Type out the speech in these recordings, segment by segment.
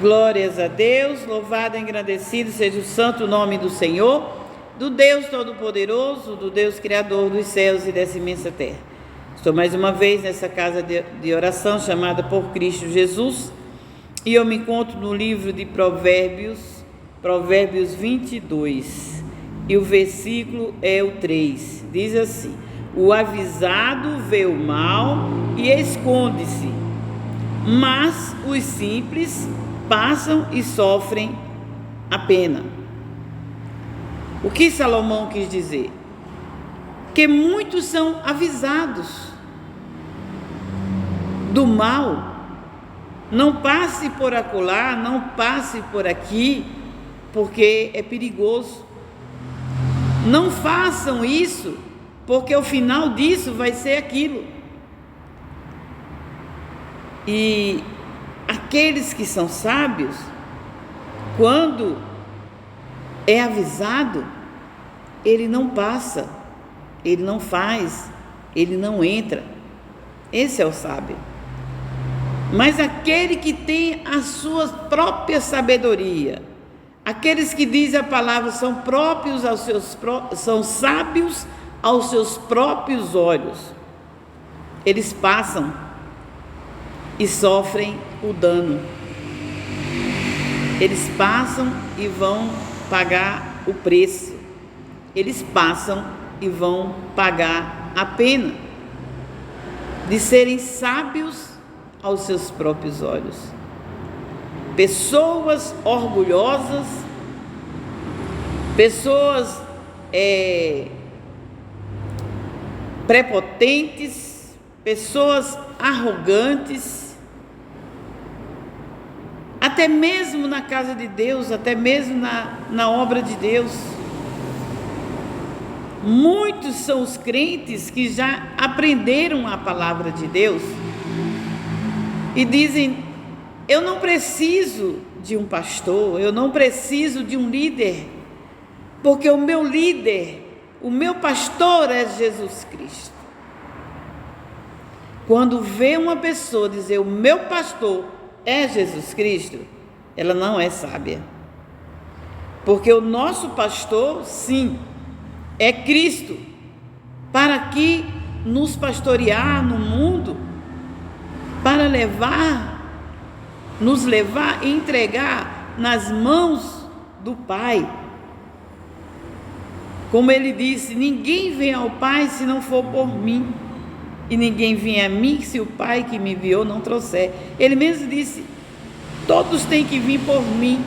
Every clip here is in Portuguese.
Glórias a Deus, louvado e engrandecido seja o santo nome do Senhor, do Deus Todo-Poderoso, do Deus Criador dos céus e dessa imensa terra. Estou mais uma vez nessa casa de oração chamada por Cristo Jesus, e eu me encontro no livro de Provérbios 22, e o versículo é o 3, diz assim: o avisado vê o mal e esconde-se, mas os simples passam e sofrem a pena. O que Salomão quis dizer? Que muitos são avisados do mal. Não passe por acolá, não passe por aqui, porque é perigoso. Não façam isso, porque o final disso vai ser aquilo. E aqueles que são sábios, quando é avisado, ele não passa, ele não faz, ele não entra. Esse é o sábio. Mas aquele que tem a sua própria sabedoria, aqueles que dizem a palavra são próprios são sábios aos seus próprios olhos, eles passam e sofrem o dano. Eles passam e vão pagar o preço. Eles passam e vão pagar a pena de serem sábios aos seus próprios olhos. Pessoas orgulhosas, pessoas prepotentes, pessoas arrogantes, até mesmo na casa de Deus, até mesmo na obra de Deus. Muitos são os crentes que já aprenderam a palavra de Deus e dizem: eu não preciso de um pastor, eu não preciso de um líder, porque o meu líder, o meu pastor é Jesus Cristo. Quando vê uma pessoa dizer o meu pastor é Jesus Cristo, ela não é sábia. Porque o nosso pastor, sim, é Cristo, para que nos pastorear no mundo, para nos levar e entregar nas mãos do Pai. Como ele disse: ninguém vem ao Pai se não for por mim, e ninguém vem a mim se o Pai que me enviou não trouxer. Ele mesmo disse: todos têm que vir por mim.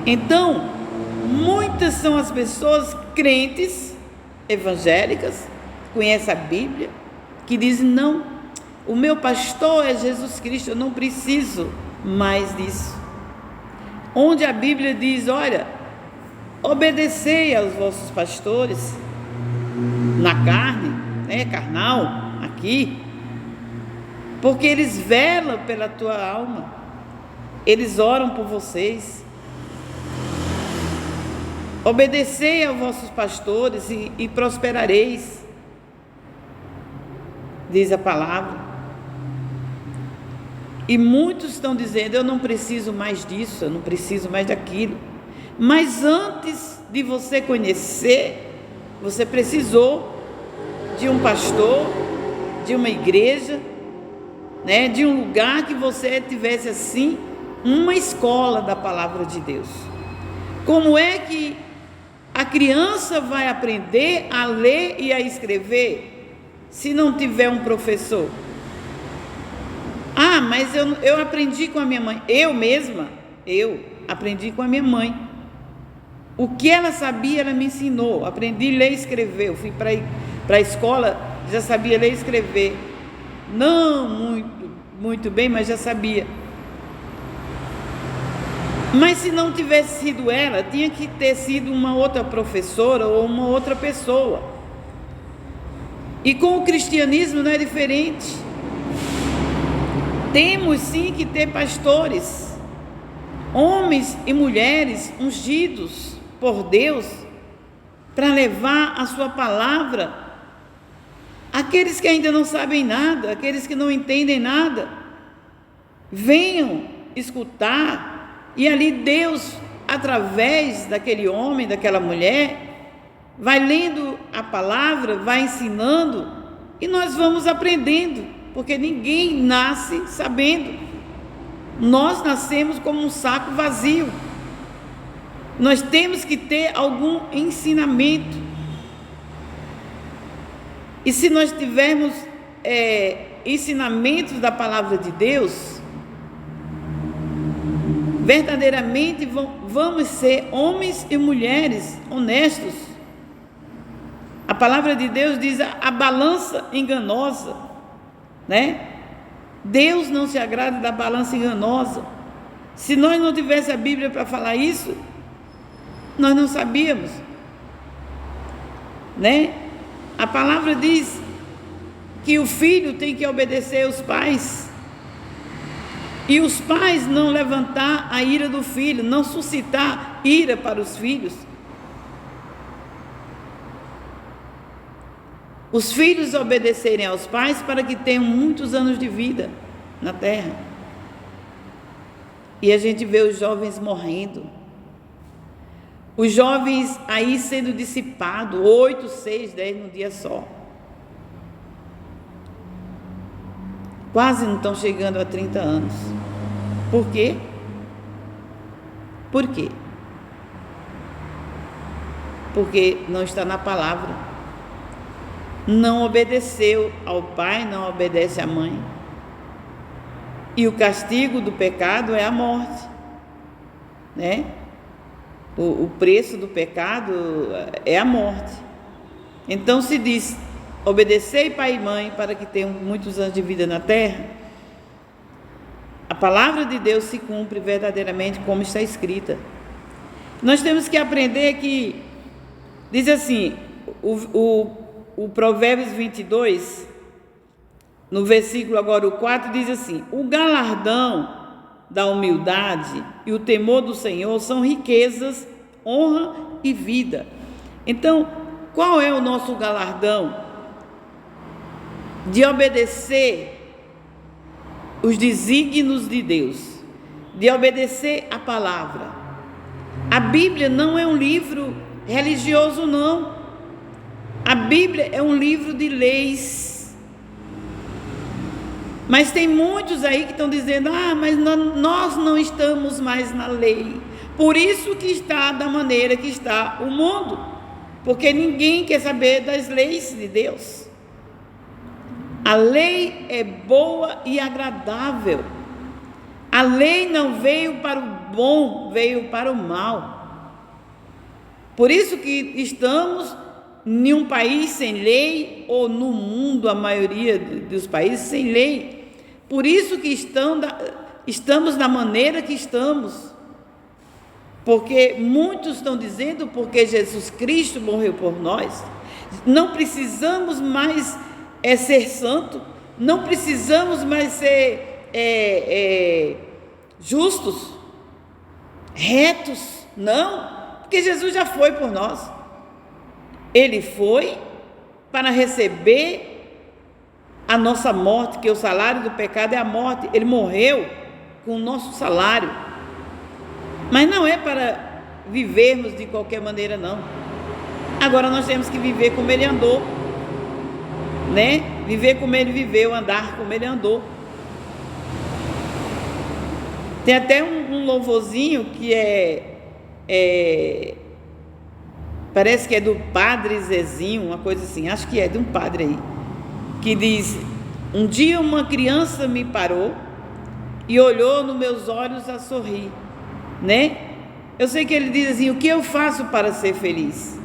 Então, muitas são as pessoas crentes, evangélicas, conhecem a Bíblia, que dizem: não, o meu pastor é Jesus Cristo, eu não preciso mais disso. Onde a Bíblia diz: olha, obedecei aos vossos pastores, na carne, carnal, aqui, porque eles velam pela tua alma, eles oram por vocês. Obedecei aos vossos pastores e prosperareis, diz a palavra. E muitos estão dizendo: eu não preciso mais disso, eu não preciso mais daquilo. Mas antes de você conhecer, você precisou de um pastor, de uma igreja, de um lugar que você tivesse assim uma escola da palavra de Deus. Como é que a criança vai aprender a ler e a escrever se não tiver um professor? Ah, mas eu aprendi com a minha mãe. Eu aprendi com a minha mãe. O que ela sabia, ela me ensinou. Aprendi a ler e escrever. Eu fui para a escola, já sabia ler e escrever. Não muito bem, mas já sabia. Mas se não tivesse sido ela, tinha que ter sido uma outra professora ou uma outra pessoa. E com o cristianismo não é diferente. Temos sim que ter pastores, homens e mulheres ungidos por Deus, para levar a sua palavra àqueles que ainda não sabem nada, aqueles que não entendem nada. Venham escutar, e ali Deus, através daquele homem, daquela mulher, vai lendo a palavra, vai ensinando, e nós vamos aprendendo, porque ninguém nasce sabendo. Nós nascemos como um saco vazio. Nós temos que ter algum ensinamento. E se nós tivermos ensinamentos da palavra de Deus, verdadeiramente vamos ser homens e mulheres honestos. A palavra de Deus diz a balança enganosa, né? Deus não se agrada da balança enganosa. Se nós não tivéssemos a Bíblia para falar isso, nós não sabíamos, né? A palavra diz que o filho tem que obedecer aos pais, e os pais não levantar a ira do filho, não suscitar ira para os filhos. Os filhos obedecerem aos pais para que tenham muitos anos de vida na terra. E a gente vê os jovens morrendo, os jovens aí sendo dissipados, 8, 6, 10 num dia só. Quase não estão chegando a 30 anos. Por quê? Por quê? Porque não está na palavra. Não obedeceu ao pai, não obedece à mãe. E o castigo do pecado é a morte, né? O preço do pecado é a morte. Então se diz: obedecei pai e mãe para que tenham muitos anos de vida na terra. A palavra de Deus se cumpre verdadeiramente como está escrita. Nós temos que aprender que, diz assim, o Provérbios 22, no versículo agora o 4, diz assim: o galardão da humildade e o temor do Senhor são riquezas, honra e vida. Então, qual é o nosso galardão? De obedecer os desígnios de Deus, de obedecer a palavra. A Bíblia não é um livro religioso, não. A Bíblia é um livro de leis. Mas tem muitos aí que estão dizendo: mas nós não estamos mais na lei. Por isso que está da maneira que está o mundo. Porque ninguém quer saber das leis de Deus. A lei é boa e agradável. A lei não veio para o bom, veio para o mal. Por isso que estamos em um país sem lei, ou no mundo, a maioria dos países sem lei. Por isso que estamos da maneira que estamos. Porque muitos estão dizendo, porque Jesus Cristo morreu por nós, não precisamos mais ser santo, não precisamos mais ser justos, retos, não, porque Jesus já foi por nós. Ele foi para receber a nossa morte, que o salário do pecado é a morte. Ele morreu com o nosso salário. Mas não é para vivermos de qualquer maneira, não. Agora nós temos que viver como ele andou, né? Viver como ele viveu, andar como ele andou. Tem até um louvorzinho que parece que é do Padre Zezinho, uma coisa assim, acho que é de um padre aí, que diz: um dia uma criança me parou e olhou nos meus olhos a sorrir, né? Eu sei que ele diz assim: o que eu faço para ser feliz?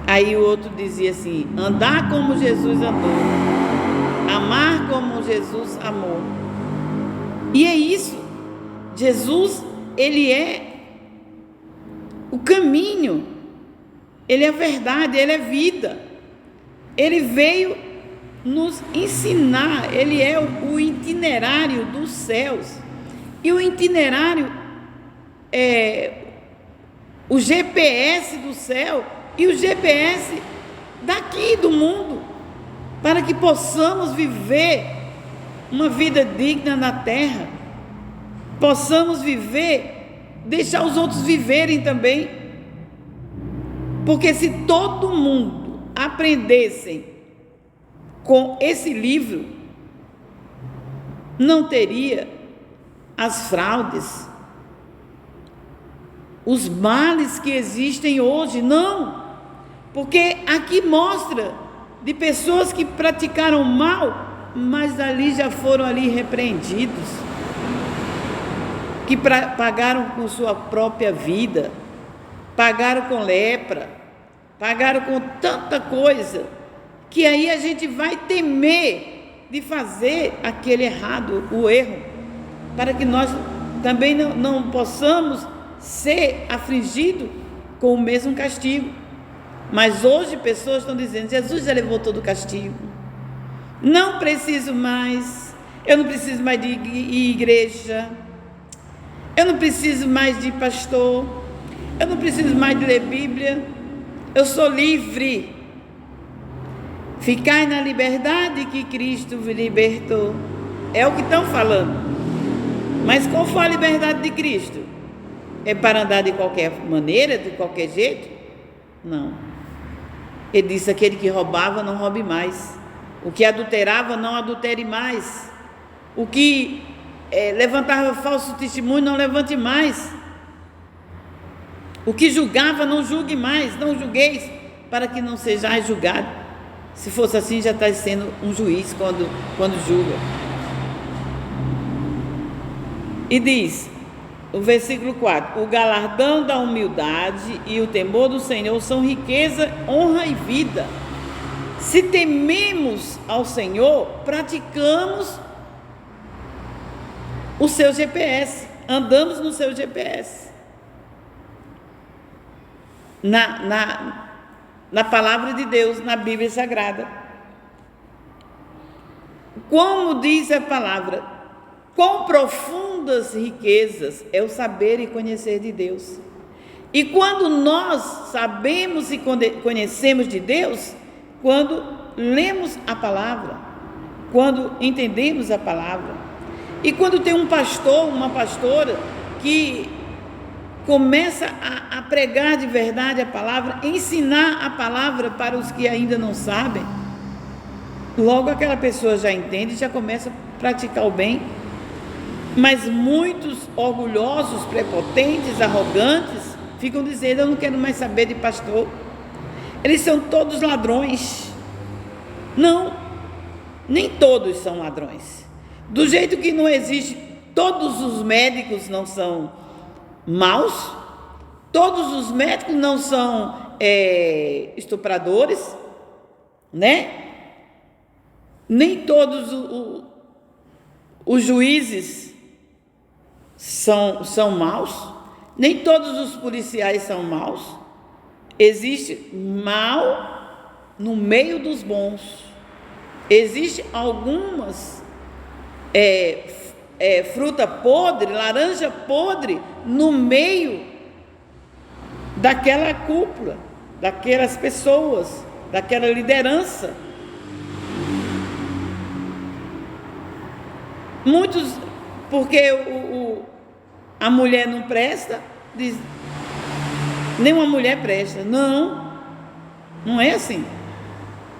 Aí o outro dizia assim: andar como Jesus andou, amar como Jesus amou. E é isso. Jesus, ele é o caminho, ele é a verdade, ele é vida. Ele veio nos ensinar, ele é o itinerário dos céus. E o itinerário é o GPS do céu e o GPS daqui do mundo, para que possamos viver uma vida digna na terra, possamos viver, deixar os outros viverem também. Porque se todo mundo aprendessem com esse livro, não teria as fraudes, os males que existem hoje, não. Porque aqui mostra de pessoas que praticaram mal, mas ali já foram ali repreendidos, que pagaram com sua própria vida, pagaram com lepra, pagaram com tanta coisa, que aí a gente vai temer de fazer aquele errado, o erro, para que nós também não possamos ser afligidos com o mesmo castigo. Mas hoje pessoas estão dizendo: Jesus já levou todo o castigo, não preciso mais, eu não preciso mais de igreja, eu não preciso mais de pastor, eu não preciso mais de ler Bíblia, eu sou livre. Ficai na liberdade que Cristo vos libertou. É o que estão falando. Mas qual foi a liberdade de Cristo? É para andar de qualquer maneira, de qualquer jeito? Não. Ele disse: aquele que roubava, não roube mais. O que adulterava, não adultere mais. O que levantava falso testemunho, não levante mais. O que julgava, não julgue mais. Não julgueis, para que não sejais julgado. Se fosse assim, já está sendo um juiz quando julga. E diz, o versículo 4: o galardão da humildade e o temor do Senhor são riqueza, honra e vida. Se tememos ao Senhor, praticamos o seu GPS, andamos no seu GPS, na palavra de Deus, na Bíblia Sagrada. Como diz a palavra, quão profundas riquezas é o saber e conhecer de Deus. E quando nós sabemos e conhecemos de Deus, quando lemos a palavra, quando entendemos a palavra, e quando tem um pastor, uma pastora que começa a pregar de verdade a palavra, ensinar a palavra para os que ainda não sabem, logo aquela pessoa já entende e já começa a praticar o bem. Mas muitos orgulhosos, prepotentes, arrogantes, ficam dizendo: eu não quero mais saber de pastor, eles são todos ladrões. Não, nem todos são ladrões. Do jeito que não existe, todos os médicos não são maus, todos os médicos não são estupradores, né? Nem todos os juízes são maus, nem todos os policiais são maus. Existe mal no meio dos bons. Existe algumas fruta podre, laranja podre no meio daquela cúpula, daquelas pessoas, daquela liderança. Muitos, porque a mulher não presta, diz, nenhuma mulher presta. Não é assim.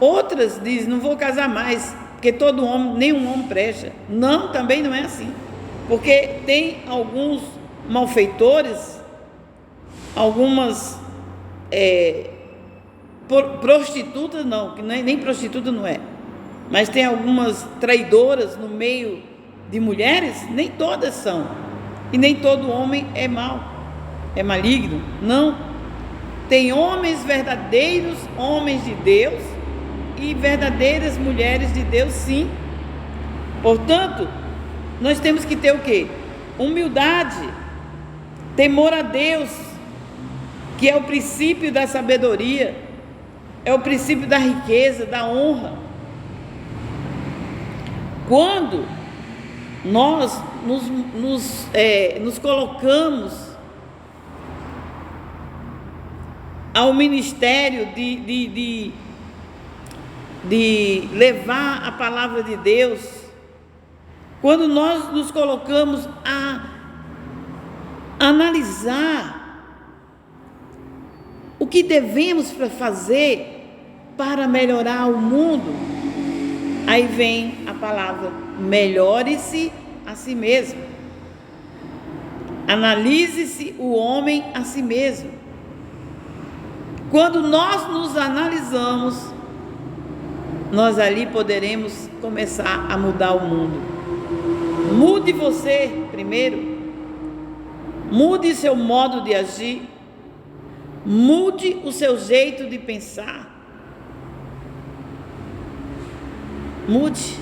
Outras dizem: não vou casar mais, porque todo homem, nenhum homem presta. Não, também não é assim. Porque tem alguns malfeitores, algumas prostitutas, não, que nem prostituta não é, mas tem algumas traidoras no meio de mulheres. Nem todas são, e nem todo homem é mau, é maligno. Não, tem homens verdadeiros, homens de Deus, e verdadeiras mulheres de Deus, sim. Portanto, nós temos que ter o quê? Humildade, temor a Deus, que é o princípio da sabedoria, é o princípio da riqueza, da honra. Quando nós nos colocamos ao ministério de levar a palavra de Deus, quando nós nos colocamos analisar o que devemos fazer para melhorar o mundo, aí vem a palavra: melhore-se a si mesmo. Analise-se o homem a si mesmo. Quando nós nos analisamos, nós ali poderemos começar a mudar o mundo. Mude você primeiro. Mude seu modo de agir. Mude o seu jeito de pensar. Mude.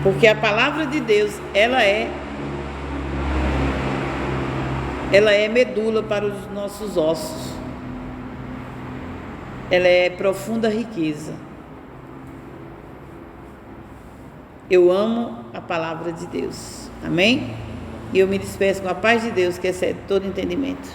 Porque a palavra de Deus, ela é medula para os nossos ossos. Ela é profunda riqueza. Eu amo a palavra de Deus. Amém? E eu me despeço com a paz de Deus, que excede todo entendimento.